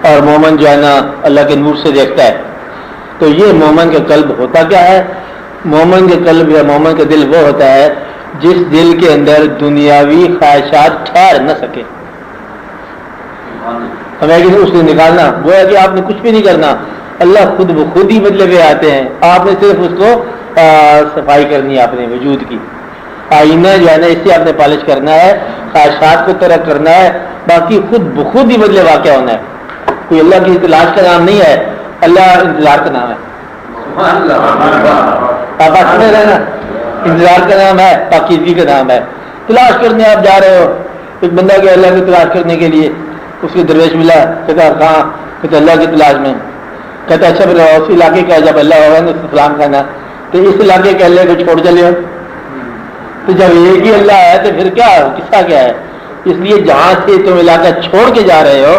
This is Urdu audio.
اور مومن جو ہے نا اللہ کے نور سے دیکھتا ہے. تو یہ مومن کا قلب ہوتا کیا ہے؟ مومن کے قلب یا مومن کا دل وہ ہوتا ہے جس دل کے اندر دنیاوی خواہشات ٹھہر نہ سکے. ہمیں اس نے نکالنا وہ ہے کہ آپ نے کچھ بھی نہیں کرنا, اللہ خود بخود ہی بدلے ہوئے آتے ہیں. آپ نے صرف اس کو صفائی کرنی ہے اپنے وجود کی. آئینہ جو ہے نا اس سے آپ نے پالش کرنا ہے, خواہشات کو ترک کرنا ہے, باقی خود بخود ہی بدلے واقع ہونا ہے. کوئی اللہ کی تلاش کا نام نہیں ہے, اللہ انتظار کا نام ہے. آپ سمجھ رہے نا, انتظار کا نام ہے, پاکیزگی کا نام ہے. تلاش کرنے آپ جا رہے ہو, ایک بندہ گیا اللہ کی تلاش کرنے کے لیے, اس کے درویش ملا, کہتا کہاں؟ کہتا اللہ کی تلاش میں. کہتا اچھا پھر اس علاقے کا جب اللہ ہوگا نا سلام کھانا, تو اس علاقے کے اللہ کو چھوڑ چلے ہو. تو جب ایک ہی اللہ ہے تو پھر کیا قصہ کیا ہے؟ اس لیے جہاں سے تم علاقہ چھوڑ کے جا رہے ہو